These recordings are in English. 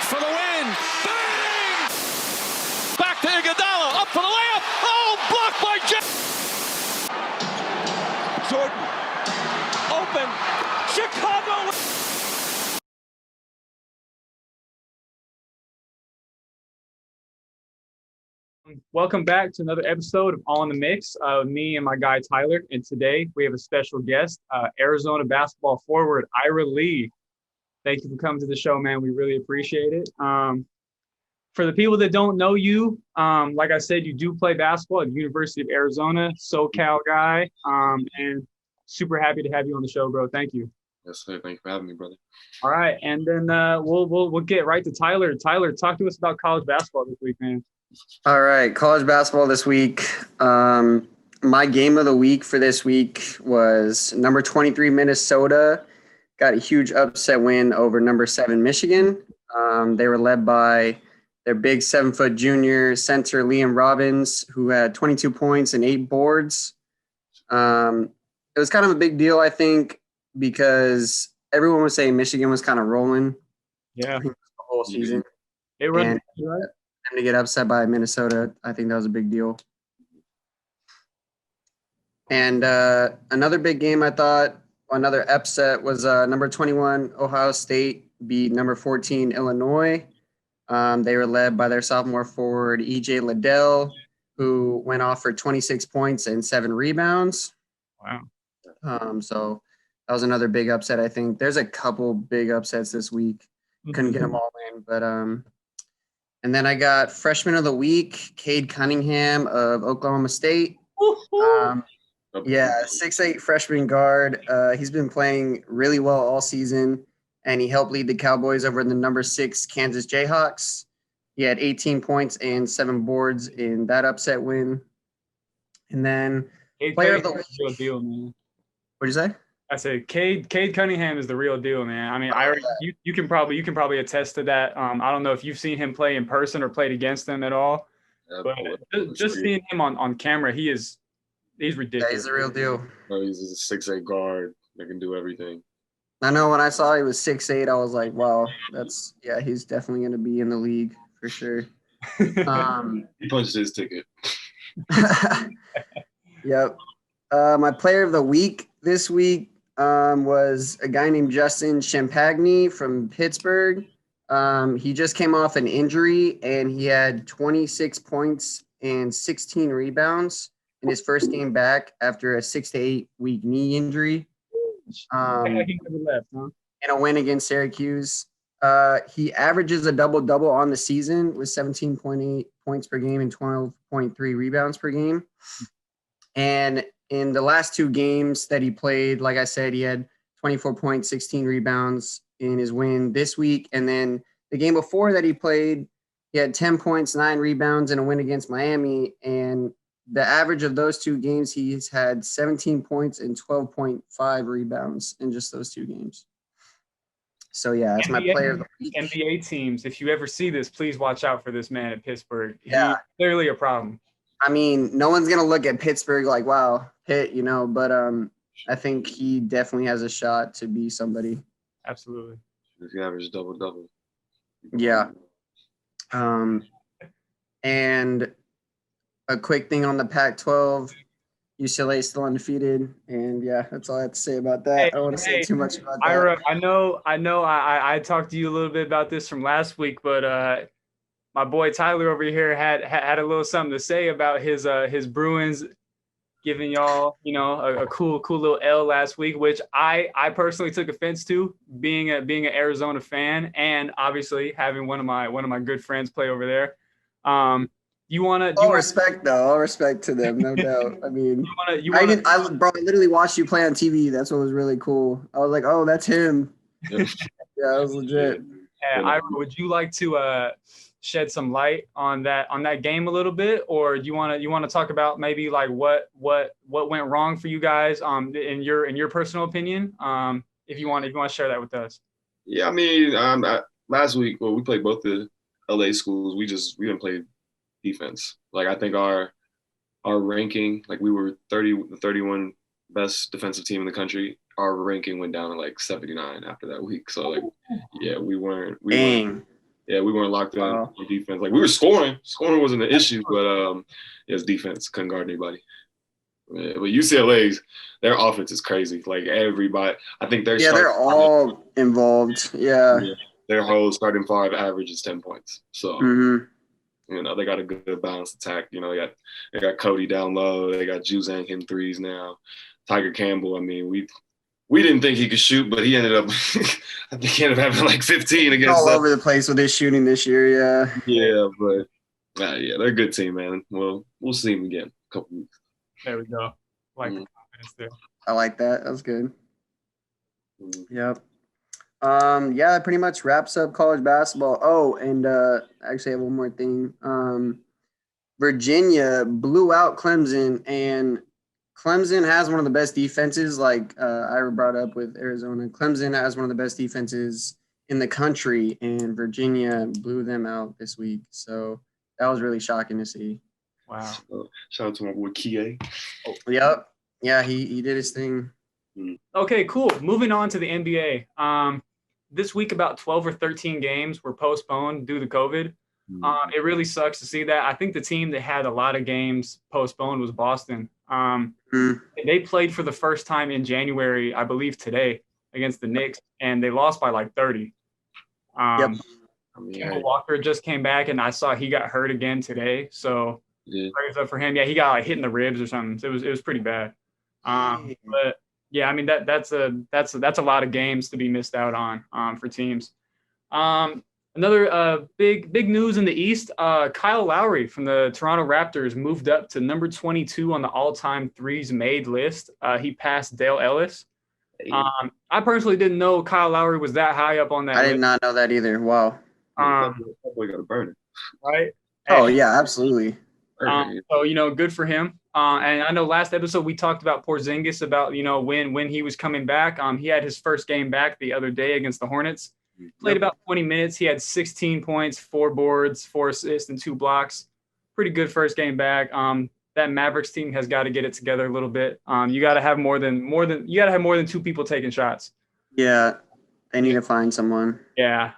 for the win. Bang! Back to Iguodala, up for the layup. Oh, blocked by Jordan. Open. Chicago. Welcome back to another episode of All in the Mix. Me and my guy Tyler, and today we have a special guest, Arizona basketball forward Ira Lee. Thank you for coming to the show, man. We really appreciate it. For the people that don't know you, like I said, you do play basketball at the University of Arizona, SoCal guy, and super happy to have you on the show, bro. Thank you. Yes, sir. Thank you for having me, brother. All right, and then we'll get right to Tyler. Tyler, talk to us about college basketball this week, man. All right, college basketball this week. My game of the week for this week was number 23 Minnesota. Got a huge upset win over number 7 Michigan. They were led by their big 7-foot junior center Liam Robbins, who had 22 points and 8 boards. It was kind of a big deal, I think, because everyone was saying Michigan was kind of rolling. Yeah, the whole season. It was And to get upset by Minnesota, I think that was a big deal. And another big game, I thought, another upset was number 21 Ohio State beat number 14 Illinois. They were led by their sophomore forward EJ Liddell, who went off for 26 points and 7 rebounds. Wow. So that was another big upset, I think. There's a couple big upsets this week. Couldn't get them all in, but and then I got freshman of the week, Cade Cunningham of Oklahoma State. 6'8" freshman guard. He's been playing really well all season, and he helped lead the Cowboys over the number 6 Kansas Jayhawks. He had 18 points and 7 boards in that upset win. And then player of the week. Real deal, man. What'd you say? I said Cade Cunningham is the real deal, man. I mean, you can probably attest to that. I don't know if you've seen him play in person or played against him at all, but just seeing him on camera, he's ridiculous. Yeah, he's the real deal. No, he's a 6'8" guard that can do everything. I know when I saw he was 6'8", I was like, wow, he's definitely going to be in the league for sure. He punched his ticket. Yep. My player of the week this week was a guy named Justin Champagny from Pittsburgh. He just came off an injury, and he had 26 points and 16 rebounds in his first game back after a 6 to 8 week knee injury. In a win against Syracuse. He averages a double-double on the season with 17.8 points per game and 12.3 rebounds per game. And in the last 2 games that he played, like I said, he had 24 points, 16 rebounds in his win this week. And then the game before that he played, he had 10 points, 9 rebounds in a win against Miami. And the average of those 2 games, he's had 17 points and 12.5 rebounds in just those 2 games. So, yeah, that's my player of the week. NBA teams, if you ever see this, please watch out for this man at Pittsburgh. Yeah. He's clearly a problem. I mean, no one's going to look at Pittsburgh like, wow, Pitt, but I think he definitely has a shot to be somebody. Absolutely. He averaged double-double. Yeah. And a quick thing on the Pac-12, UCLA is still undefeated. And, yeah, that's all I have to say about that. I don't want to say too much about that. Ira, I know I talked to you a little bit about this from last week, but my boy Tyler over here had a little something to say about his Bruins giving y'all, a cool little L last week, which I personally took offense to, being an Arizona fan and obviously having one of my good friends play over there. All respect to them, no doubt. I mean, I literally watched you play on TV. That's what was really cool. I was like, oh, that's him. Yeah, that was legit. Ira, would you like to shed some light on that game a little bit, or do you want to talk about maybe like what went wrong for you guys in your personal opinion, if you want to share that with us? Yeah, I mean, last week, we played both the LA schools. We didn't play defense. Like, I think our ranking, like, we were the 31 best defensive team in the country. Our ranking went down to like 79 after that week. So like, yeah, we weren't Yeah, we weren't locked in Wow. on defense. Like we were scoring. Scoring wasn't an issue, but it's defense. Couldn't guard anybody. Yeah, but UCLA's their offense is crazy. Like everybody, I think they're They're all involved. Yeah. their whole starting five average is 10 points. So they got a good balanced attack. They got Cody down low. They got Juzang hitting threes now. Tiger Campbell. I mean, we didn't think he could shoot, but he ended up I think he ended up having like 15 against all over the place with his shooting this year. Yeah. Yeah, but they're a good team, man. Well, we'll see them again in a couple weeks. There we go. Like the confidence there. I like that. That was good. Yep. That pretty much wraps up college basketball. Oh, and actually I have one more thing. Virginia blew out Clemson, and Clemson has one of the best defenses, like Ira brought up with Arizona. Clemson has one of the best defenses in the country, and Virginia blew them out this week. So that was really shocking to see. Wow. Shout out to my boy Kie. Oh, yep. Yeah, he did his thing. Okay, cool. Moving on to the NBA. This week, about 12 or 13 games were postponed due to COVID. It really sucks to see that. I think the team that had a lot of games postponed was Boston. They played for the first time in January, I believe today, against the Knicks, and they lost by like 30. Kemba Walker just came back, and I saw he got hurt again today. So praise up for him. Yeah, he got like hit in the ribs or something. So it was pretty bad. But yeah, I mean that's a lot of games to be missed out on for teams. Another big news in the East, Kyle Lowry from the Toronto Raptors moved up to number 22 on the all-time threes made list. He passed Dale Ellis. I personally didn't know Kyle Lowry was that high up on that list. I did not know that either. Wow. We got to burn it. Right? Oh, yeah, absolutely. So, good for him. And I know last episode we talked about Porzingis, about, when he was coming back. He had his first game back the other day against the Hornets. Played about 20 minutes. He had 16 points, 4 boards, 4 assists, and 2 blocks. Pretty good first game back. That Mavericks team has got to get it together a little bit. You got to have more than 2 people taking shots. Yeah, they need to find someone. Yeah.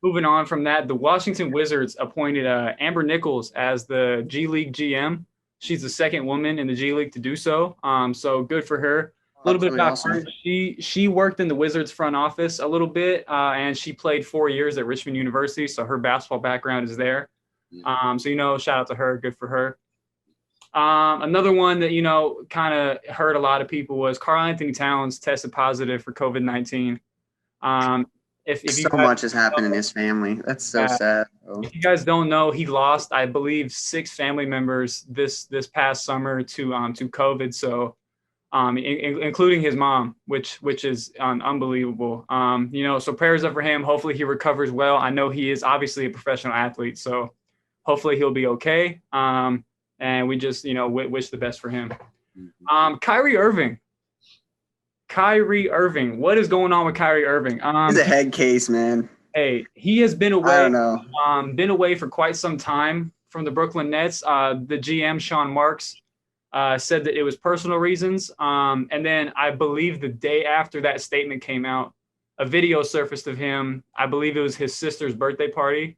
Moving on from that, the Washington Wizards appointed Amber Nichols as the G League GM. She's the second woman in the G League to do so. So good for her. A little bit about her. She worked in the Wizards front office a little bit, and she played 4 years at Richmond University, so her basketball background is there. So, shout out to her. Good for her. Another one that, kind of hurt a lot of people was Karl Anthony Towns tested positive for COVID-19. If much has happened in his family. That's so sad. If you guys don't know, he lost, I believe, 6 family members this past summer to COVID. So, including his mom, which is unbelievable. So prayers up for him. Hopefully he recovers well. I know he is obviously a professional athlete, so hopefully he'll be okay. And we just, wish the best for him. Kyrie Irving. What is going on with Kyrie Irving? He's a head case, man. Hey, he has been away. I don't know. Been away for quite some time from the Brooklyn Nets. The GM, Sean Marks, said that it was personal reasons. And then I believe the day after that statement came out, a video surfaced of him. I believe it was his sister's birthday party.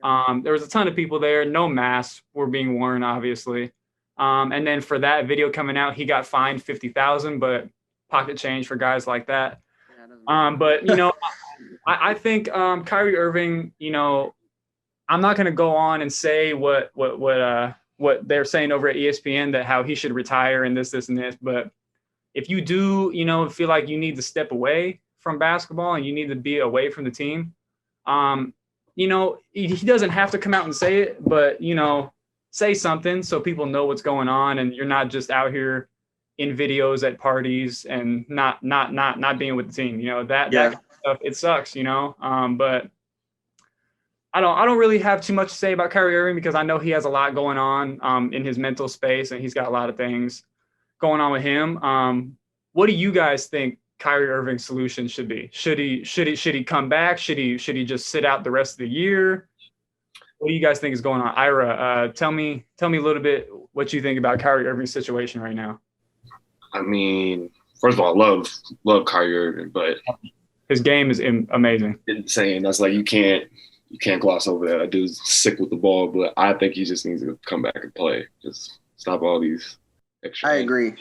There was a ton of people there. No masks were being worn, obviously. And then for that video coming out, he got fined $50,000, but pocket change for guys like that. But, I think Kyrie Irving, I'm not going to go on and say what they're saying over at ESPN, that how he should retire and this and this. But if you do, feel like you need to step away from basketball and you need to be away from the team, he doesn't have to come out and say it, but, say something so people know what's going on and you're not just out here in videos at parties and not being with the team. That kind of stuff, it sucks, but I don't really have too much to say about Kyrie Irving because I know he has a lot going on in his mental space and he's got a lot of things going on with him. What do you guys think Kyrie Irving's solution should be? Should he come back? Should he just sit out the rest of the year? What do you guys think is going on? Ira, tell me a little bit what you think about Kyrie Irving's situation right now. I mean, first of all, I love Kyrie Irving, but His game is amazing. Insane. That's like you can't gloss over that. That dude's sick with the ball, but I think he just needs to come back and play. Just stop all these extra. I agree.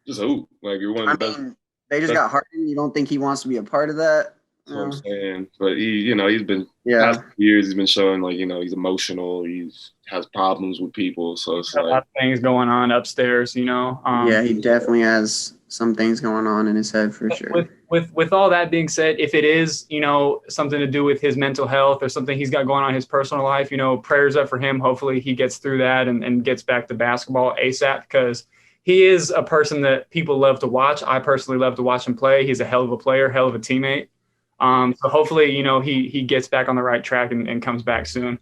Just hoop. Like you're one of the best. They just got Harden. You don't think he wants to be a part of that? That's what I'm saying. But he's been past years. He's been showing like he's emotional. He's has problems with people. So it's a lot of things going on upstairs. He definitely has some things going on in his head for sure. With all that being said, if it is something to do with his mental health or something he's got going on in his personal life, prayers up for him. Hopefully he gets through that and gets back to basketball ASAP, because he is a person that people love to watch. I personally love to watch him play. He's a hell of a player, hell of a teammate. So hopefully, he gets back on the right track and comes back soon.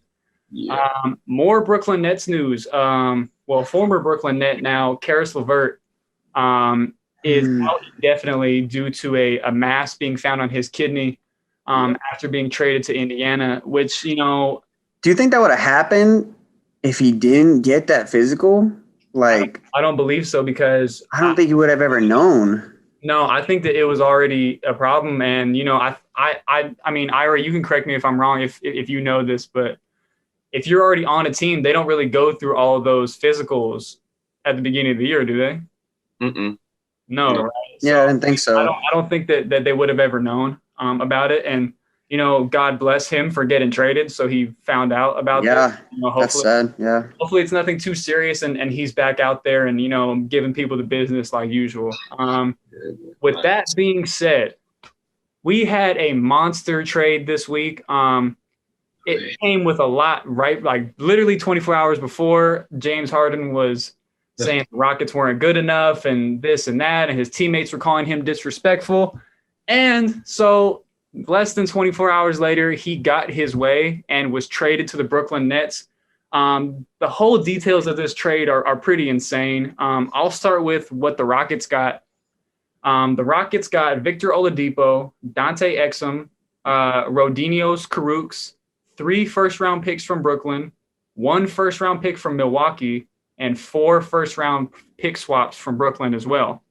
Yeah. More Brooklyn Nets news. Former Brooklyn Net now, Karis LeVert, is out indefinitely due to a mass being found on his kidney after being traded to Indiana, which, Do you think that would have happened if he didn't get that physical? Like, I don't believe so, because I don't think he would have ever known. No, I think that it was already a problem. And, I mean, Ira, you can correct me if I'm wrong, if you know this, but if you're already on a team, they don't really go through all of those physicals at the beginning of the year, do they? Mm-mm. No, right? Yeah, I didn't think so. I don't think that they would have ever known about it. And, God bless him for getting traded. So he found out about that. That's sad. Yeah. Hopefully it's nothing too serious and he's back out there and, giving people the business like usual. With that being said, we had a monster trade this week. It came with a lot, right? Like literally 24 hours before, James Harden was saying the Rockets weren't good enough and this and that, and his teammates were calling him disrespectful. And so less than 24 hours later, he got his way and was traded to the Brooklyn Nets. The whole details of this trade are pretty insane. I'll start with what the Rockets got. The Rockets got Victor Oladipo, Dante Exum, Rodinios Karooks, 3 first-round picks from Brooklyn, 1 first-round pick from Milwaukee, and 4 first-round pick swaps from Brooklyn as well.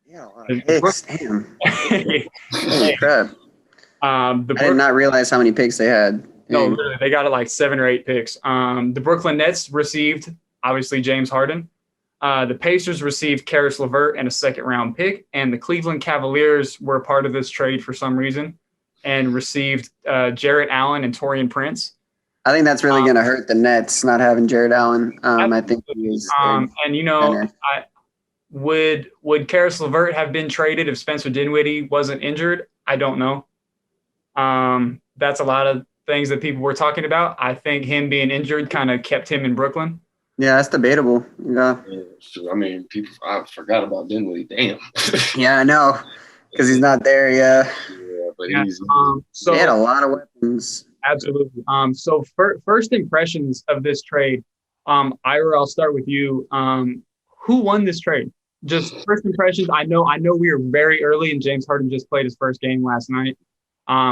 Yeah, a lot of picks. Damn. Holy crap. I did not realize how many picks they had. No, literally, they got like 7 or 8 picks. The Brooklyn Nets received, obviously, James Harden. The Pacers received Karis LeVert and a 2nd-round pick, and the Cleveland Cavaliers were a part of this trade for some reason and received Jarrett Allen and Taurean Prince. I think that's really going to hurt the Nets not having Jarrett Allen. I think he's would Karis LeVert have been traded if Spencer Dinwiddie wasn't injured? I don't know. That's a lot of things that people were talking about. I think him being injured kind of kept him in Brooklyn. Yeah, that's debatable. Yeah. I mean, I forgot about Dinwiddie. Damn. Yeah, I know, because he's not there. Yeah. Yeah, but he's. So they had a lot of weapons. Absolutely. So first impressions of this trade, Ira, I'll start with you. Who won this trade? Just first impressions. I know we were very early, and James Harden just played his first game last night,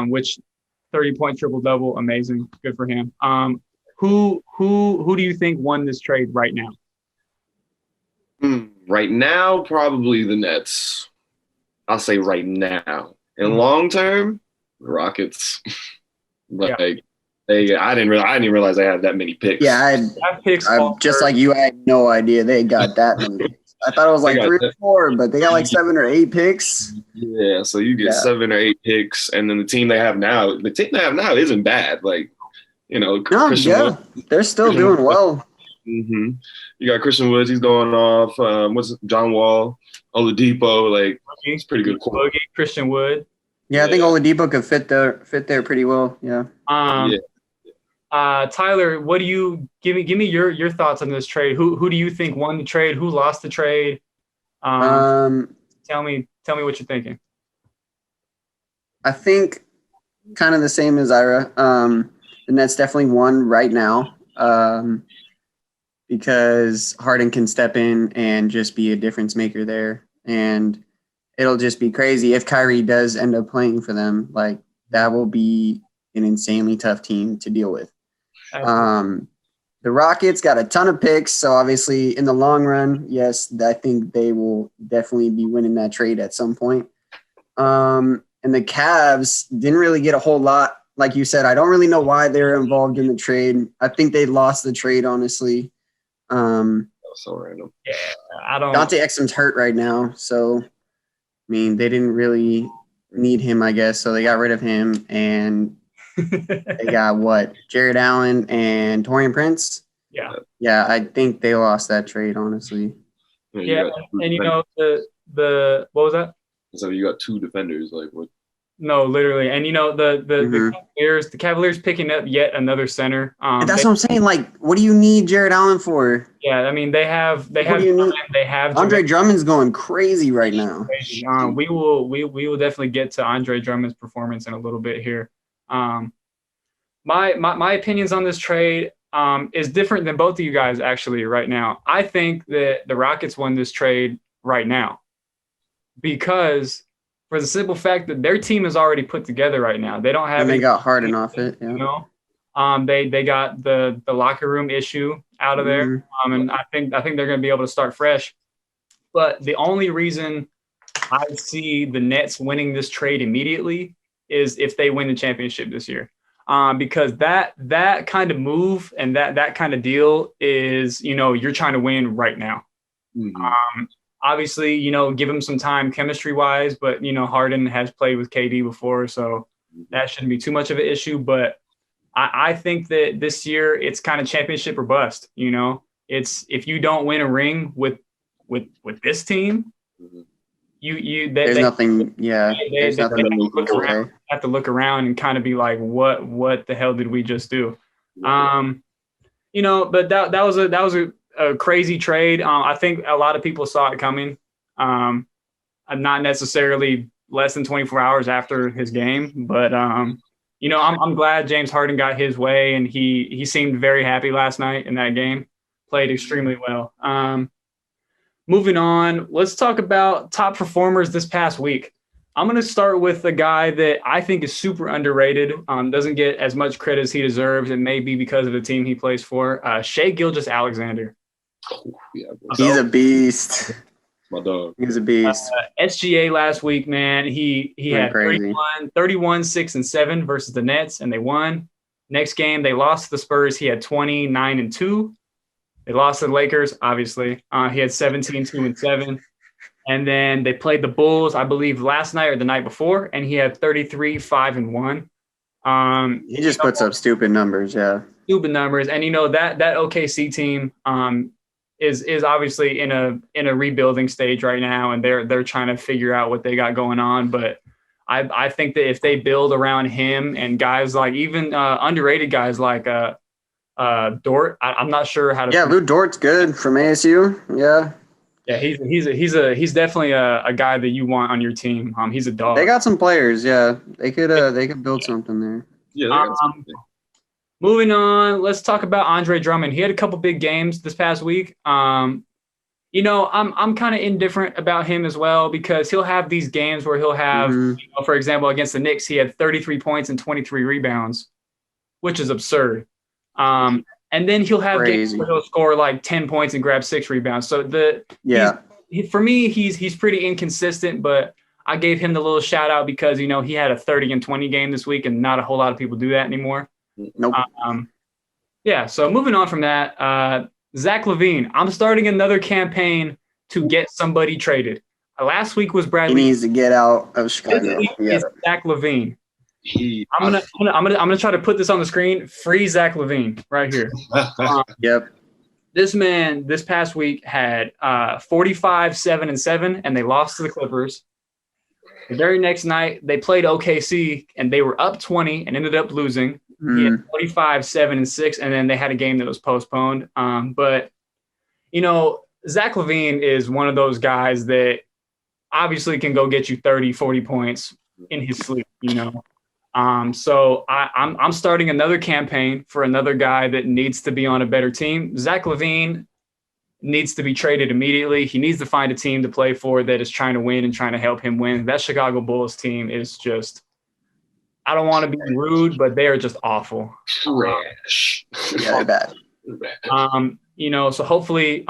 which 30-point triple-double, amazing, good for him. Who do you think won this trade right now? Right now, probably the Nets. I'll say right now. In long term, the Rockets. Like I didn't realize they had that many picks. Yeah, I'm just like you. I had no idea they got that many picks. I thought it was like 3 or 4, but they got like 7 or 8 picks. Yeah, so you get 7 or 8 picks, and then the team they have now isn't bad. Like, Christian Wood, they're still doing well. Mm-hmm. You got Christian Woods, he's going off. John Wall, Oladipo, like it's pretty good. Christian Wood. Yeah, I think Oladipo could fit there pretty well. Yeah. Tyler, what do you give me your thoughts on this trade? Who do you think won the trade? Who lost the trade? Tell me what you're thinking. I think kind of the same as Ira. The Nets definitely won right now because Harden can step in and just be a difference maker there. And it'll just be crazy if Kyrie does end up playing for them. Like, that will be an insanely tough team to deal with. The Rockets got a ton of picks, so obviously in the long run, yes, I think they will definitely be winning that trade at some point. And And the Cavs didn't really get a whole lot. Like you said, I don't really know why they were involved in the trade. I think they lost the trade, honestly. That was so random. Yeah, I don't. Dante Exum's hurt right now, so I mean they didn't really need him, I guess. So they got rid of him, and they got what? Jared Allen and Torian Prince. Yeah, I think they lost that trade, honestly. Yeah, and you know the what was that? So you got 2 defenders, like what? No, literally, and you know the Cavaliers picking up yet another center. And that's what I'm saying. Like, what do you need Jared Allen for? Yeah, I mean they have Andre Drummond's going crazy right now. We will definitely get to Andre Drummond's performance in a little bit here. My opinions on this trade is different than both of you guys actually right now. I think that the Rockets won this trade right now because for the simple fact that their team is already put together right now. They don't have. And they got Harden off it. Yeah. You know, they got the locker room issue out of there. And I think they're going to be able to start fresh. But the only reason I see the Nets winning this trade immediately is if they win the championship this year. Because that kind of move and that kind of deal is, you know, you're trying to win right now. Obviously, you know, give him some time chemistry wise, but you know, Harden has played with KD before, so that shouldn't be too much of an issue. But I think that this year it's kind of championship or bust. You know, it's if you don't win a ring with this team, there's nothing. Yeah, there's nothing. Have to look around and kind of be like, what the hell did we just do? You know, but that was a crazy trade. I think a lot of people saw it coming. Not necessarily less than 24 hours after his game, but you know, I'm glad James Harden got his way, and he seemed very happy last night in that game. Played extremely well. Moving on, let's talk about top performers this past week. I'm going to start with a guy that I think is super underrated, doesn't get as much credit as he deserves, and maybe because of the team he plays for, Shai Gilgeous-Alexander. Yeah, he's a beast. My dog. He's a beast. SGA last week, man, he had 31, 6, and 7 versus the Nets, and they won. Next game, they lost to the Spurs. He had 20, 9, and 2. They lost to the Lakers, obviously. He had 17, 2, and 7. And then they played the Bulls, I believe, last night or the night before, and he had 33, 5, and 1. He just puts up stupid numbers, yeah. Stupid numbers. And, you know, that OKC team is obviously in a rebuilding stage right now, and they're trying to figure out what they got going on. But I think that if they build around him and guys like even underrated guys like Dort, I'm not sure how to. Yeah, Lou Dort's good from ASU. Yeah. Yeah, he's definitely a guy that you want on your team. He's a dog. They got some players. Yeah, they could build something there. Yeah. Moving on, let's talk about Andre Drummond. He had a couple big games this past week. You know, I'm kind of indifferent about him as well because he'll have these games where he'll have, you know, for example, against the Knicks, he had 33 points and 23 rebounds, which is absurd. And then he'll have games where he'll score like 10 points and grab 6 rebounds. So for me, he's pretty inconsistent, but I gave him the little shout out because, you know, he had a 30 and 20 game this week, and not a whole lot of people do that anymore. Nope. Yeah. So moving on from that, Zach Lavine. I'm starting another campaign to get somebody traded. Last week was Bradley. He needs to get out of Chicago. This week is Zach Lavine. I'm gonna try to put this on the screen. Free Zach Lavine right here. Yep. This man this past week had 45, 7, and 7, and they lost to the Clippers. The very next night they played OKC and they were up 20 and ended up losing. He had 45, 7, and 6, and then they had a game that was postponed. But you know, Zach Lavine is one of those guys that obviously can go get you 30, 40 points in his sleep, you know. So I'm starting another campaign for another guy that needs to be on a better team. Zach Lavine needs to be traded immediately. He needs to find a team to play for that is trying to win and trying to help him win. That Chicago Bulls team is just, I don't want to be rude, but they are just awful. Trash. Yeah, bad. You know, so hopefully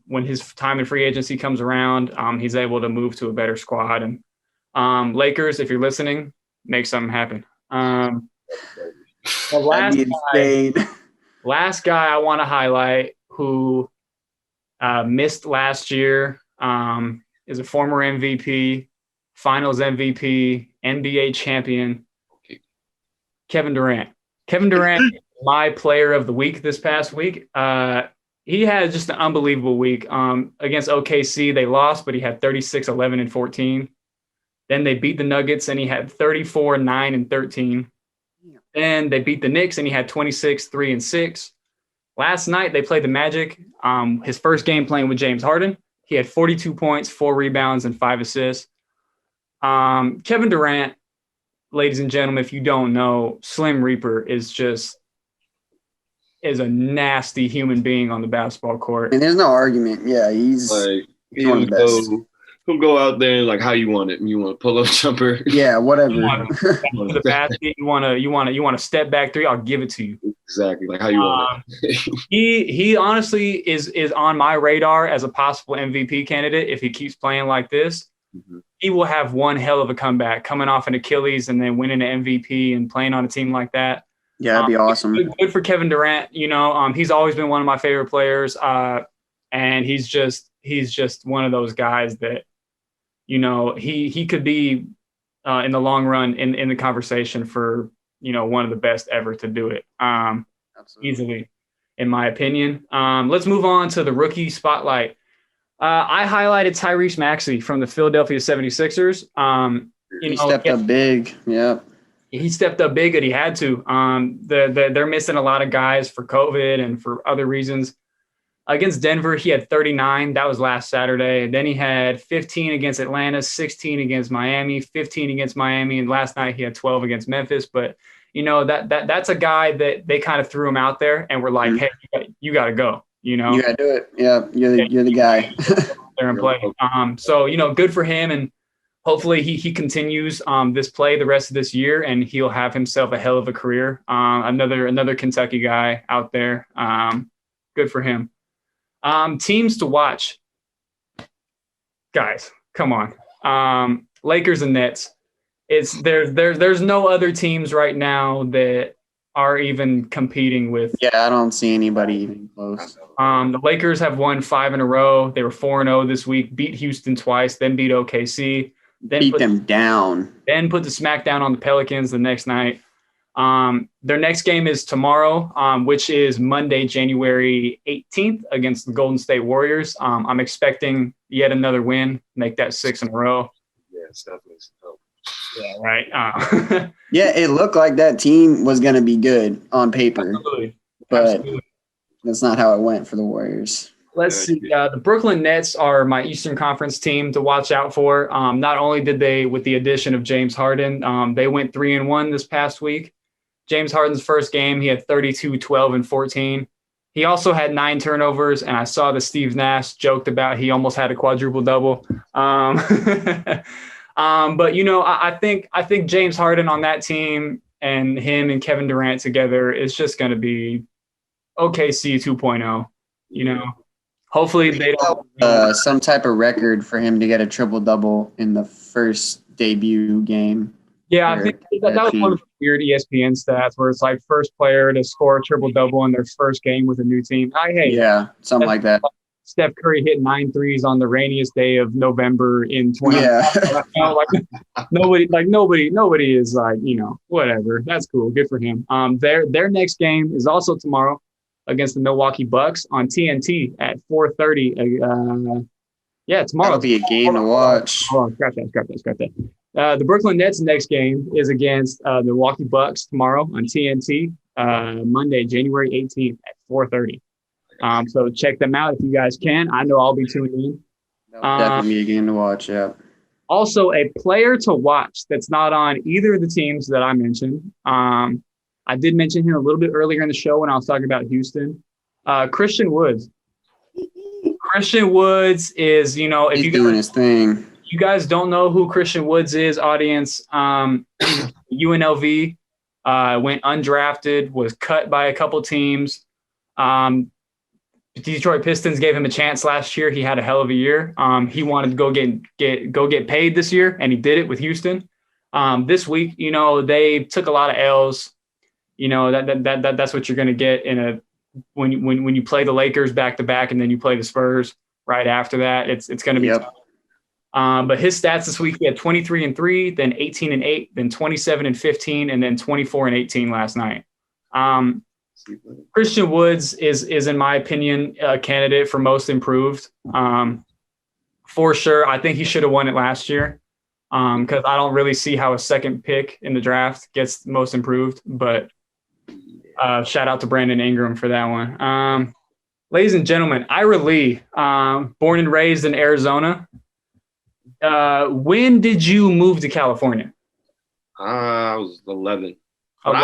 when his time in free agency comes around, he's able to move to a better squad and Lakers, if you're listening, make something happen. The That'd be insane. last guy I want to highlight who missed last year is a former MVP, Finals MVP, NBA champion, Kevin Durant. Kevin Durant, my player of the week this past week. He had just an unbelievable week. Against OKC, they lost, but he had 36, 11, and 14. Then they beat the Nuggets, and he had 34, 9, and 13. Then they beat the Knicks, and he had 26, 3, and 6. Last night, they played the Magic. His first game playing with James Harden. He had 42 points, 4 rebounds, and 5 assists. Kevin Durant, ladies and gentlemen, if you don't know, Slim Reaper is a nasty human being on the basketball court. And there's no argument. Yeah, he's like one of the best. He'll go out there like how you want it. You want a pull-up jumper. Yeah, whatever. The basket, you want to step back three, I'll give it to you. Exactly, like how you want it. He honestly is on my radar as a possible MVP candidate if he keeps playing like this. Mm-hmm. He will have one hell of a comeback coming off an Achilles and then winning an MVP and playing on a team like that. Yeah, that'd be awesome. Good for Kevin Durant. He's always been one of my favorite players, and he's just one of those guys that, he could be in the long run in the conversation for one of the best ever to do it. Easily, in my opinion. Let's move on to the rookie spotlight. I highlighted Tyrese Maxey from the Philadelphia 76ers. He stepped up big. Yeah. He stepped up big, and he had to. They're missing a lot of guys for COVID and for other reasons. Against Denver, he had 39. That was last Saturday. And then he had 15 against Atlanta, 16 against Miami, 15 against Miami, and last night he had 12 against Memphis. But that's a guy that they kind of threw him out there, and we're like, hey, you got to go. You got to do it. Yeah, you're the guy. There and play. So good for him, and hopefully he continues this play the rest of this year, and he'll have himself a hell of a career. Another Kentucky guy out there. Good for him. Teams to watch. Guys, come on. Lakers and Nets. There's no other teams right now that are even competing with. Yeah, I don't see anybody even close. The Lakers have won 5 in a row. They were 4-0 this week, beat Houston twice, then beat OKC. Then beat them down. Then put the smackdown on the Pelicans the next night. Their next game is tomorrow, which is Monday, January 18th against the Golden State Warriors. I'm expecting yet another win, make that 6 in a row. Yeah, it's definitely so. Yeah, right. Yeah, it looked like that team was going to be good on paper. Absolutely. But that's not how it went for the Warriors. Let's see. The Brooklyn Nets are my Eastern Conference team to watch out for. Not only did they, with the addition of James Harden, they went 3-1 this past week. James Harden's first game, he had 32, 12, and 14. He also had 9 turnovers, and I saw that Steve Nash joked about he almost had a quadruple double. But I think James Harden on that team and him and Kevin Durant together is just going to be OKC 2.0. Hopefully they don't some type of record for him to get a triple double in the first debut game. Yeah, I think that was one of the weird ESPN stats where it's like first player to score a triple double in their first game with a new team. Something like that. Steph Curry hit 9 threes on the rainiest day of November in 20. Yeah. Nobody is like, whatever. That's cool. Good for him. Their next game is also tomorrow against the Milwaukee Bucks on TNT at 4:30. Tomorrow. That'll be a game to watch. Oh, scrap that. The Brooklyn Nets' next game is against the Milwaukee Bucks tomorrow on TNT, Monday, January 18th at 4:30. So check them out if you guys can. I know I'll be tuning in. That'll definitely be a game to watch, yeah. Also, a player to watch that's not on either of the teams that I mentioned. I did mention him a little bit earlier in the show when I was talking about Houston. Christian Woods. Christian Woods is, if he's doing his thing. You guys don't know who Christian Woods is, audience. UNLV went undrafted, was cut by a couple teams. Detroit Pistons gave him a chance last year. He had a hell of a year. He wanted to go get paid this year, and he did it with Houston. This week, you know, they took a lot of L's. You know, that's what you're going to get when you play the Lakers back to back, and then you play the Spurs right after that. It's going to be tough. But his stats this week, he had 23-3, then 18-8, then 27-15, and then 24-18 last night. Christian Woods is in my opinion a candidate for most improved. For sure, I think he should have won it last year because I don't really see how a second pick in the draft gets most improved. But shout out to Brandon Ingram for that one. Ladies and gentlemen, Ira Lee, born and raised in Arizona. When did you move to California? I was 11. Oh, But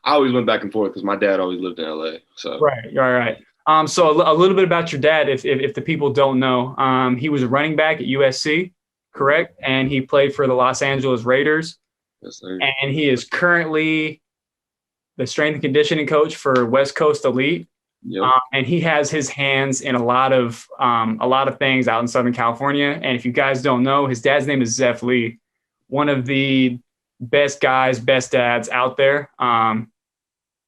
I always went back and forth because my dad always lived in LA. So right. So a little bit about your dad, if the people don't know, he was a running back at USC, correct? And he played for the Los Angeles Raiders. Yes, sir. And he is currently the strength and conditioning coach for West Coast Elite. Yep. And he has his hands in a lot of things out in Southern California. And if you guys don't know, his dad's name is Zeph Lee, one of the best guys, best dads out there.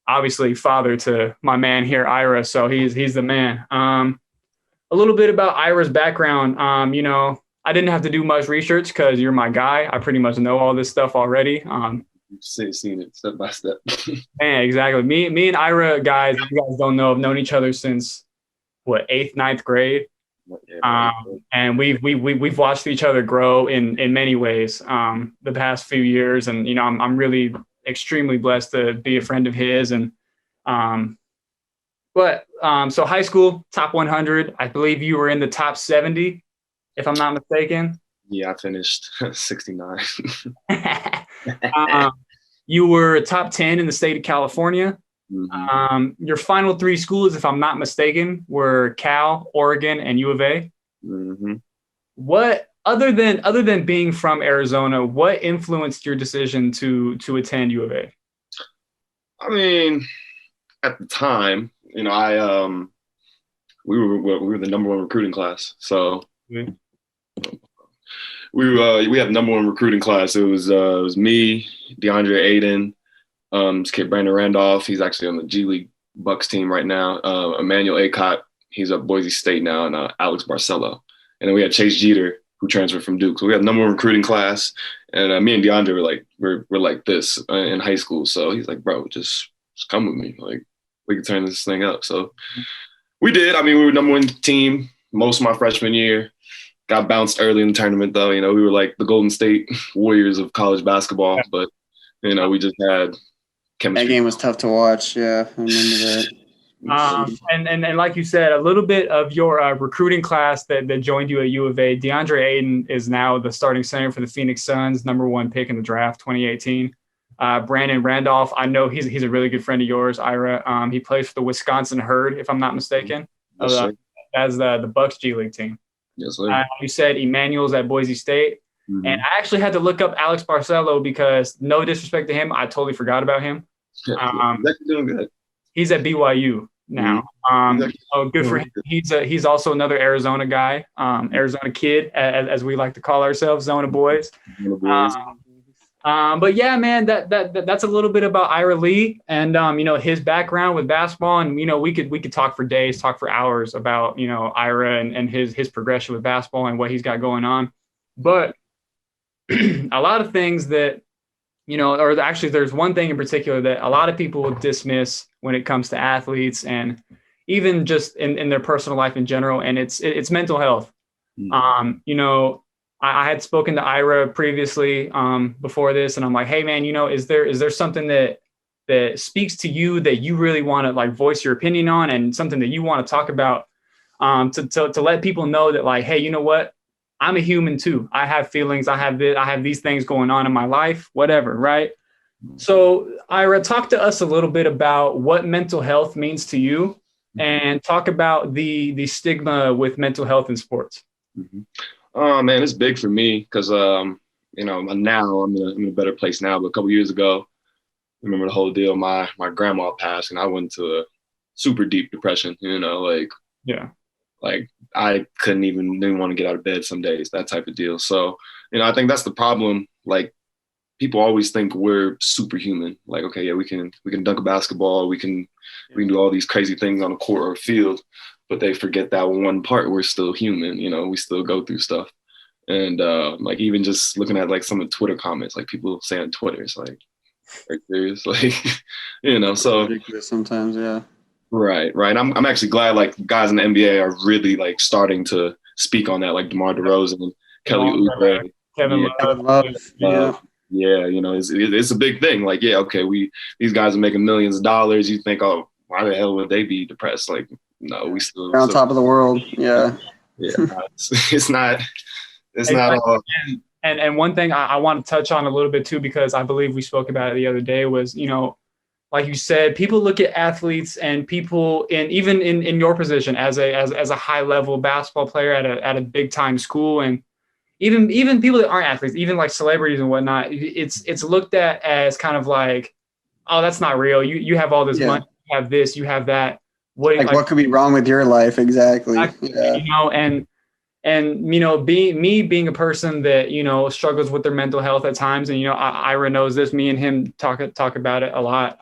Obviously father to my man here, Ira. So he's the man. A little bit about Ira's background. You know, I didn't have to do much research because you're my guy. I pretty much know all this stuff already. Seen it step by step. Man, exactly. Me and Ira, guys, if you guys don't know, have known each other since what, 8th, 9th grade. And we've watched each other grow in many ways the past few years. And, you know, I'm really extremely blessed to be a friend of his. And so high school, top 100, I believe you were in the top 70, if I'm not mistaken. Yeah, I finished 69. You were top 10 in the state of California. Mm-hmm. Your final 3 schools, if I'm not mistaken, were Cal, Oregon, and U of A. Mm-hmm. What other than being from Arizona, what influenced your decision to attend U of A? I mean, at the time, you know, we were the number 1 recruiting class. So Mm-hmm. we had the number 1 recruiting class. It was me, DeAndre Ayton, this kid Brandon Randolph. He's actually on the G League Bucks team right now. Emmanuel Acott, he's at Boise State now, and Alex Barcelo. And then we had Chase Jeter, who transferred from Duke. So we had the number 1 recruiting class. And me and DeAndre were like this in high school. So he's like, bro, just come with me. Like, we can turn this thing up. So we did. I mean, we were number 1 team most of my freshman year. Got bounced early in the tournament, though. You know, we were like the Golden State Warriors of college basketball. But, you know, we just had chemistry. That game was tough to watch. Yeah, I remember that. And like you said, a little bit of your recruiting class that joined you at U of A. DeAndre Ayton is now the starting center for the Phoenix Suns, number 1 pick in the draft, 2018. Brandon Randolph, I know he's a really good friend of yours, Ira. He plays for the Wisconsin Herd, if I'm not mistaken, Yes, as the Bucks G League team. Yes, sir. You said Emmanuel's at Boise State. Mm-hmm. And I actually had to look up Alex Barcelo because, no disrespect to him, I totally forgot about him. That's doing good. He's at BYU now. Oh, good for him. He's also another Arizona guy, Arizona kid, as we like to call ourselves, Zona boys. But yeah, man, that's a little bit about Ira Lee and you know, his background with basketball. And you know, we could talk for days, talk for hours about, you know, Ira and his progression with basketball and what he's got going on. But a lot of things that, you know, or actually there's one thing in particular that a lot of people dismiss when it comes to athletes and even just in their personal life in general, and it's mental health. You know, I had spoken to Ira previously before this, and I'm like, hey man, you know, is there something that speaks to you that you really want to like voice your opinion on, and something that you want to talk about to let people know that like, hey, you know what? I'm a human too. I have feelings. I have these things going on in my life, whatever. Right. So Ira, talk to us a little bit about what mental health means to you and talk about the stigma with mental health in sports. Mm-hmm. Oh man, it's big for me because, you know, now I'm in a better place now, but a couple years ago, I remember the whole deal. My grandma passed and I went into a super deep depression, you know, like Yeah. Like I didn't want to get out of bed some days, that type of deal. So, I think that's the problem. Like people always think we're superhuman. Like, okay, yeah, we can dunk a basketball, we can do all these crazy things on a court or a field, but they forget that one part. We're still human, we still go through stuff. And like even just looking at like some of the Twitter comments, like people say on Twitter, it's like, are you serious? Like, so ridiculous sometimes, yeah. Right. I'm actually glad like guys in the NBA are really like starting to speak on that, like DeMar DeRozan, Kelly Oubre, Kevin Love, yeah. yeah, it's a big thing. Like, yeah, okay, these guys are making millions of dollars. You think, oh, why the hell would they be depressed? Like, no, we still They're on top of the world. Yeah. Yeah, it's not all. And one thing I want to touch on a little bit too, because I believe we spoke about it the other day, was like you said, people look at athletes and people even in your position as a high level basketball player at a big time school, and even people that aren't athletes, even like celebrities and whatnot, it's looked at as kind of like, oh, that's not real. You have all this money, you have this, you have that. What could be wrong with your life? Exactly. Yeah. And being a person that struggles with their mental health at times, and Ira knows this. Me and him talk about it a lot.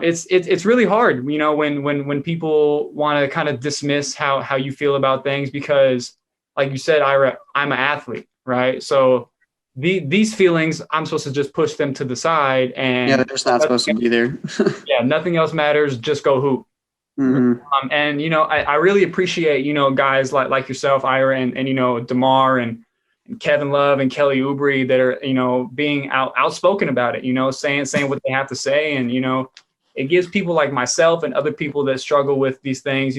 It's really hard, when people want to kind of dismiss how you feel about things, because like you said, Ira, I'm an athlete, right? So these feelings, I'm supposed to just push them to the side, and they're just not supposed to be there. Yeah, nothing else matters. Just go hoop. Mm-hmm. And I really appreciate guys like yourself, Ira, and DeMar and Kevin Love and Kelly Oubre that are being outspoken about it, saying what they have to say, and it gives people like myself and other people that struggle with these things.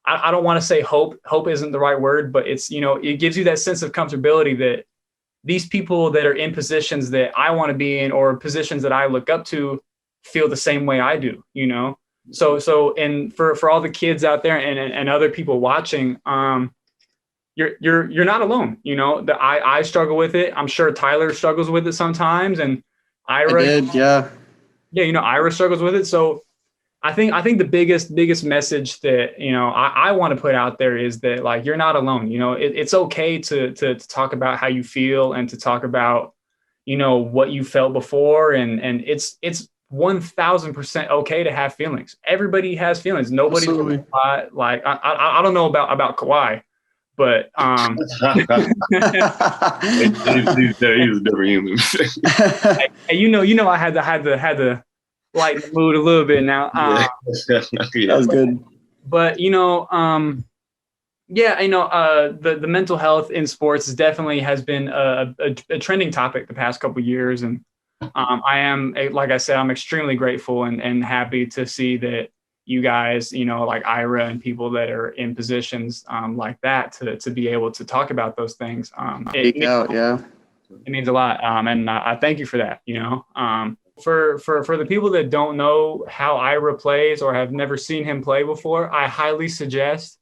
I don't want to say hope. Hope isn't the right word, but it's it gives you that sense of comfortability that these people that are in positions that I want to be in, or positions that I look up to, feel the same way I do. So and for all the kids out there and other people watching, you're not alone. I struggle with it. I'm sure Tyler struggles with it sometimes, and Ira, Ira struggles with it. So I think the biggest message that I want to put out there is that, like, you're not alone. It's okay to talk about how you feel, and to talk about what you felt before, and it's 1000% okay to have feelings. Everybody has feelings. Nobody's like I don't know about Kawhi, but he was a different human. I had to lighten the mood a little bit now. That was good. But the mental health in sports definitely has been a trending topic the past couple of years, and I am, like I said, I'm extremely grateful and happy to see that you guys, like Ira and people that are in positions like that to be able to talk about those things. It means a lot, and I thank you for that. For the people that don't know how Ira plays or have never seen him play before, I highly suggest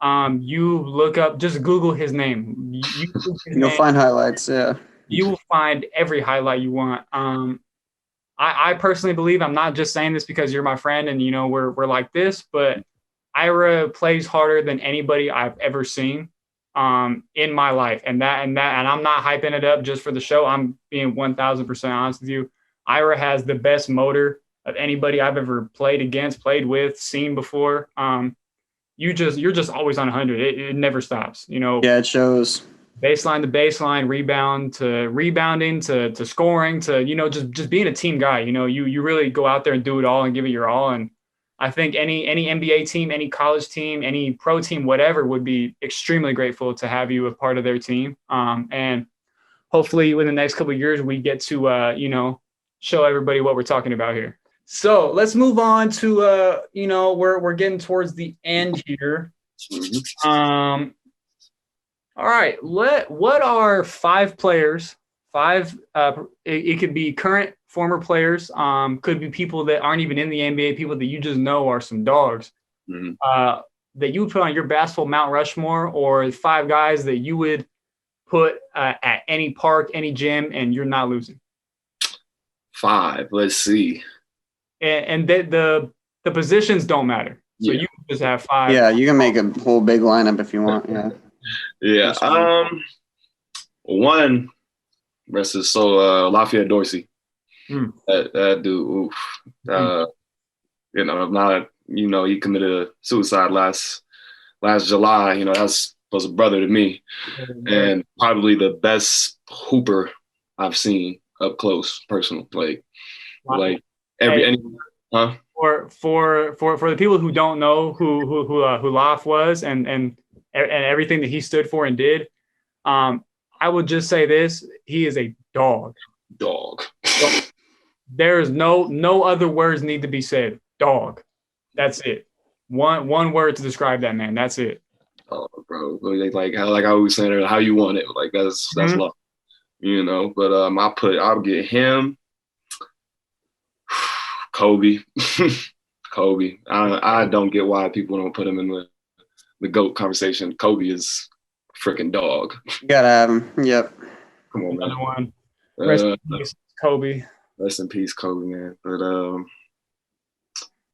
you look up, just Google his name. You'll find highlights. Yeah. You will find every highlight you want. I personally believe, I'm not just saying this because you're my friend and we're like this, but Ira plays harder than anybody I've ever seen in my life, and I'm not hyping it up just for the show. I'm being 1000% honest with you. Ira has the best motor of anybody I've ever played against, played with, seen before. You're just always on 100. It never stops. Yeah, it shows. Baseline to baseline, rebound to rebounding to scoring to just being a team guy. You really go out there and do it all and give it your all. And I think any NBA team, any college team, any pro team, whatever, would be extremely grateful to have you a part of their team. And hopefully within the next couple of years we get to show everybody what we're talking about here. So let's move on to we're getting towards the end here. All right. What are 5 players? It could be current, former players. Could be people that aren't even in the NBA. People that you just know are some dogs. That you would put on your basketball Mount Rushmore, or 5 guys that you would put at any park, any gym, and you're not losing. 5. Let's see. And the positions don't matter. So Yeah. you can just have 5. Yeah, you can make a whole big lineup if you want. Yeah. Yeah. That's fine. One versus Lafayette Dorsey. Hmm. That dude, oof. Not he committed suicide last July. That was a brother to me, and probably the best hooper I've seen up close, personal. Like any, huh? For the people who don't know who Laf was and everything that he stood for and did, I would just say this: he is a dog. Dog. There is no other words need to be said. Dog. That's it. One word to describe that man. That's it. Oh, bro, like I always say, how you want it. Like that's love, But I'll get him, Kobe, Kobe. I don't get why people don't put him in the GOAT conversation. Kobe is freaking dog. You gotta have him. Yep. Come on, man. Another one. Rest in peace, Kobe. Rest in peace, Kobe, man. But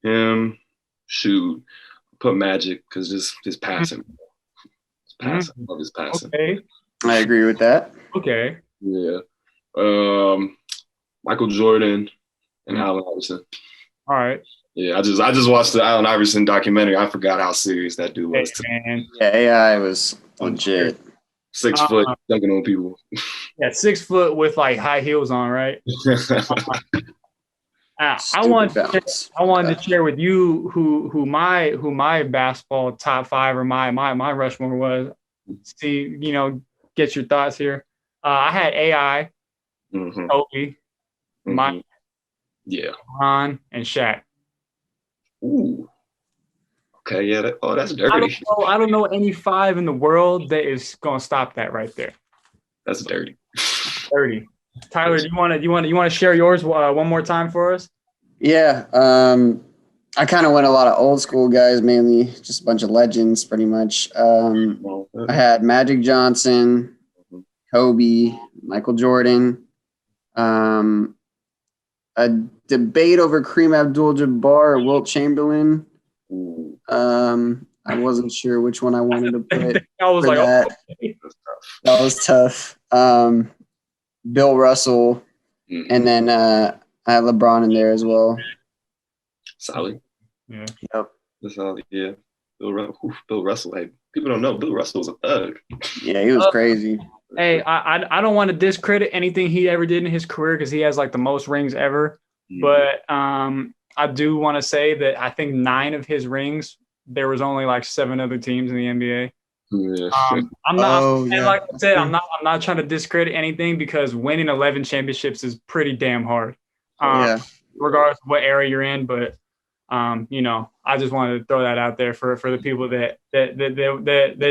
him, shoot, put Magic because just passing. Passing. Love his passing. Okay. I agree with that. Okay. Yeah. Michael Jordan and Allen Iverson. All right. Yeah, I just watched the Allen Iverson documentary. I forgot how serious that dude was. Hey, man. Yeah, AI was legit. 6 foot dunking on people. Yeah, 6 foot with like high heels on, right? I wanted to share with you who my basketball top 5 or my Rushmore was. See, get your thoughts here. I had AI, Kobe, Mike, Ron, and Shaq. Ooh. Okay, yeah. That's dirty. I don't know any 5 in the world that is gonna stop that right there. That's dirty. Dirty. Tyler, do you want to share yours one more time for us? Yeah. I kind of went a lot of old school guys, mainly just a bunch of legends, pretty much. I had Magic Johnson, Kobe, Michael Jordan. A debate over Kareem Abdul-Jabbar or Wilt Chamberlain. I wasn't sure which one I wanted to put. I was like, that. Okay. That was tough. Bill Russell, and then I had LeBron in there as well. Solid. Yeah. Yep. That's solid. Yeah. Bill Russell. Like, people don't know Bill Russell was a thug. Yeah, he was crazy. Hey, I don't want to discredit anything he ever did in his career because he has like the most rings ever. But I do want to say that I think 9 of his rings, there was only like 7 other teams in the NBA. Yeah. I'm not, and like I said, I'm not trying to discredit anything because winning 11 championships is pretty damn hard. Regardless of what area you're in, but I just wanted to throw that out there for the people that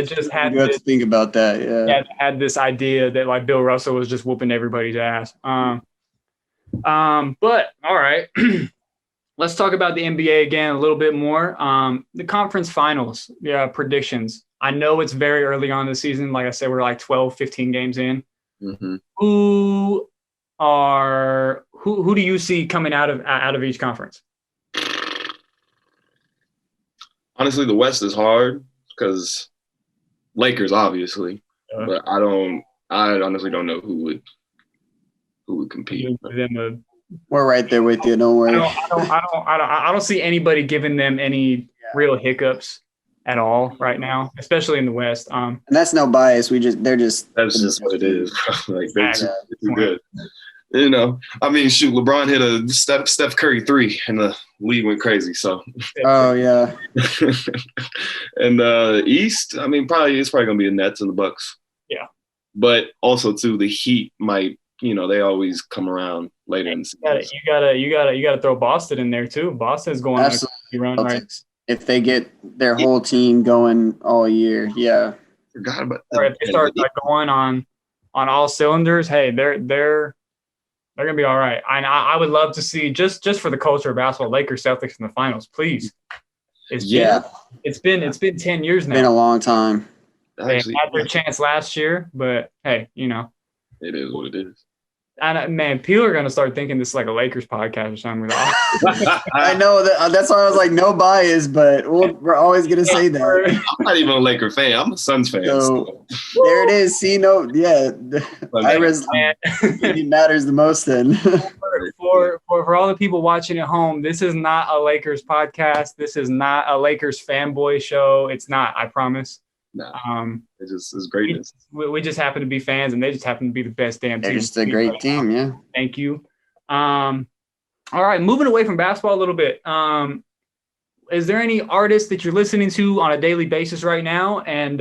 just had to think about that. Yeah. Had this idea that like Bill Russell was just whooping everybody's ass. But all right. Let's talk about the NBA again a little bit more. The conference finals, predictions. I know it's very early on in the season. Like I said, we're like 12, 15 games in. Who do you see coming out of each conference? Honestly, the West is hard because Lakers, obviously, but I honestly don't know who would compete. We're right there with you. Don't worry. I don't see anybody giving them any real hiccups at all right now, especially in the West. And that's no bias. That's just what it is. Like they're too good. I mean, shoot, LeBron hit a Steph Curry 3 and the league went crazy. So. Oh yeah. And East, I mean, it's probably gonna be the Nets and the Bucks. Yeah. But also too, the Heat might. They always come around later in the season. You gotta throw Boston in there too. Boston's going on a run, right? If they get their whole team going all year, yeah. Forgot about that. Or if they start going on all cylinders, hey, they're gonna be all right. I would love to see just for the culture of basketball, Lakers Celtics in the finals, please. It's been 10 years now. Been a long time. They had their chance last year, but hey, it is what it is. Man, people are gonna start thinking this is like a Lakers podcast or something. I know that's why I was like, no bias, but we're always gonna say that. I'm not even a Laker fan. I'm a Suns fan. So there it is. See, Ira's he matters the most then. For all the people watching at home, this is not a Lakers podcast. This is not a Lakers fanboy show. It's not. I promise. No, it's greatness. We just happen to be fans, and they just happen to be the best damn team. They're just a great team, yeah. Thank you. All right, moving away from basketball a little bit. Is there any artists that you're listening to on a daily basis right now? And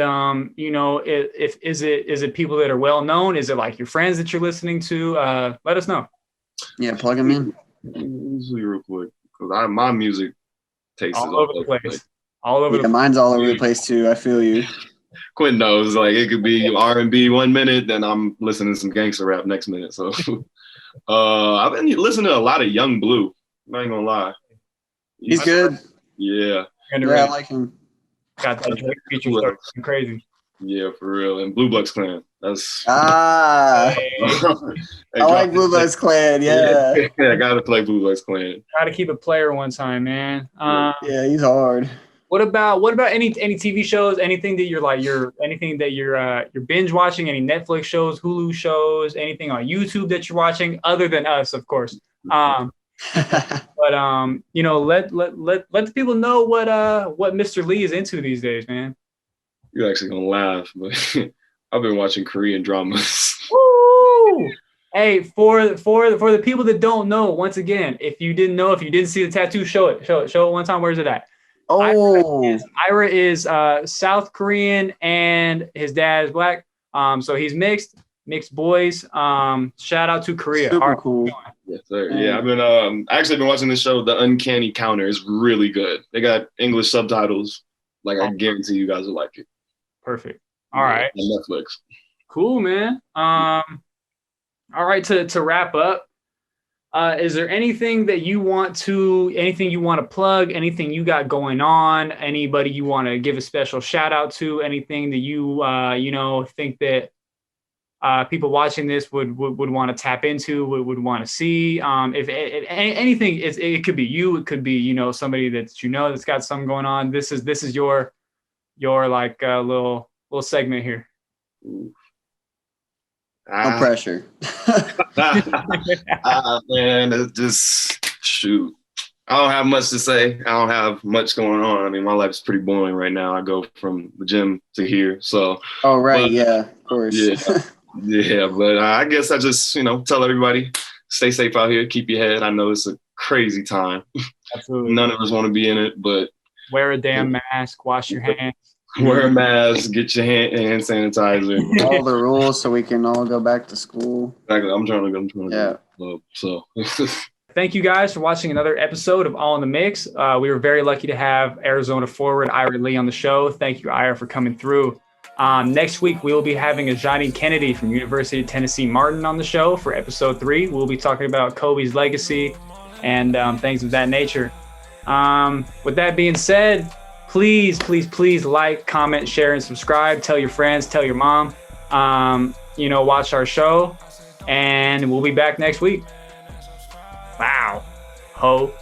is it people that are well known? Is it like your friends that you're listening to? Let us know. Yeah, plug them in. Usually real quick, because my music taste all is over the place. All over. Mine's all over the place too. I feel you. Quinn knows, like it could be R&B 1 minute, then I'm listening to some gangster rap next minute. So I've been listening to a lot of Young Blue. I'm not even gonna lie. He's good. Yeah. Yeah, I like him. Got that Drake feature started crazy. Yeah, for real. And Blue Bucks Clan. That's I like Blue Bucks Clan. Yeah. I gotta play Blue Bucks Clan. Gotta keep a player one time, man. Yeah, he's hard. What about any TV shows? Anything that you're binge watching? Any Netflix shows, Hulu shows, anything on YouTube that you're watching other than us, of course. But let the people know what Mr. Lee is into these days, man. You're actually gonna laugh, but I've been watching Korean dramas. Woo! Hey, for the people that don't know, once again, if you didn't see the tattoo, show it one time. Where's it at? Oh, Ira is South Korean and his dad is black. So he's mixed boys. Shout out to Korea. Super cool. Yes, sir. Yeah, I've been actually been watching this show, The Uncanny Counter. It's really good. They got English subtitles. Like I guarantee you guys will like it. Perfect. All right. On Netflix. Cool, man. All right, to wrap up. Is there anything you want to plug, anything you got going on, anybody you want to give a special shout out to, anything that you think that people watching this would want to tap into, would want to see? If anything, it could be you, it could be, somebody that that's got something going on. This is your like little segment here. No pressure. Man, it's just shoot. I don't have much to say. I don't have much going on. I mean, my life's pretty boring right now. I go from the gym to here. So. Oh right, yeah, of course. Yeah, but I guess I just tell everybody, stay safe out here. Keep your head. I know it's a crazy time. Absolutely. None of us want to be in it, but wear a damn mask. Wash your hands. Wear a mask, get your hand sanitizer. All the rules so we can all go back to school. Exactly. I'm trying to go. So thank you guys for watching another episode of All in the Mix. We were very lucky to have Arizona forward Ira Lee on the show. Thank you, Ira, for coming through. Next week, we will be having Johnny Kennedy from University of Tennessee Martin on the show for episode 3. We'll be talking about Kobe's legacy and things of that nature. With that being said, please like, comment, share, and subscribe. Tell your friends, tell your mom, watch our show, and we'll be back next week. Wow. Ho.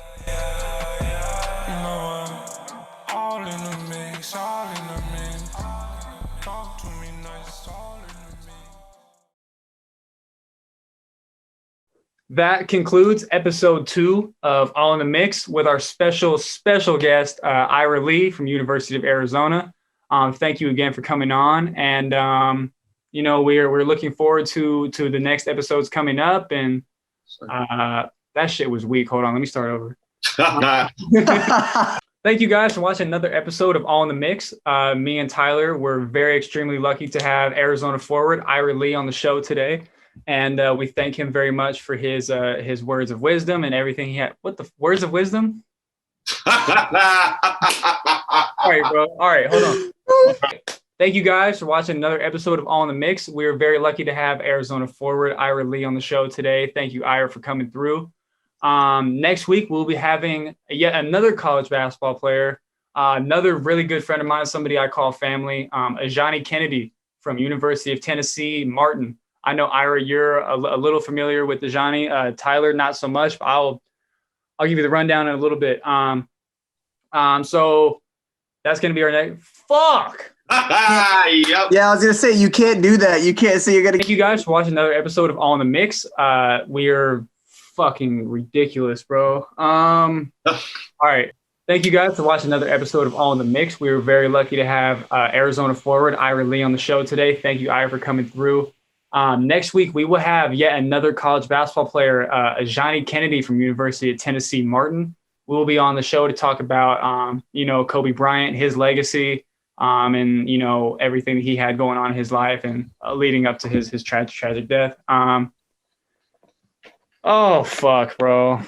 That concludes episode 2 of All in the Mix with our special guest, Ira Lee from University of Arizona. Thank you again for coming on. And, we're looking forward to the next episodes coming up. And that shit was weak. Hold on. Let me start over. Thank you guys for watching another episode of All in the Mix. Me and Tyler were extremely lucky to have Arizona forward Ira Lee on the show today. And we thank him very much for his words of wisdom and everything he had. What the words of wisdom? All right, bro. All right, hold on. Thank you guys for watching another episode of All in the Mix. We are very lucky to have Arizona forward Ira Lee on the show today. Thank you, Ira, for coming through. Next week, we'll be having yet another college basketball player, another really good friend of mine, somebody I call family, Johnny Kennedy from University of Tennessee Martin. I know Ira, you're a little familiar with Dejani. Tyler, not so much. But I'll give you the rundown in a little bit. So that's gonna be our next. Fuck. Yep. Yeah, I was gonna say you can't do that. You can't say you're gonna. Thank you guys for watching another episode of All in the Mix. We are fucking ridiculous, bro. All right. Thank you guys for watching another episode of All in the Mix. We were very lucky to have Arizona forward Ira Lee on the show today. Thank you, Ira, for coming through. Next week, we will have yet another college basketball player, Johnny Kennedy from University of Tennessee, Martin. We will be on the show to talk about, Kobe Bryant, his legacy, and, everything that he had going on in his life and leading up to his tragic death. Oh, fuck, bro.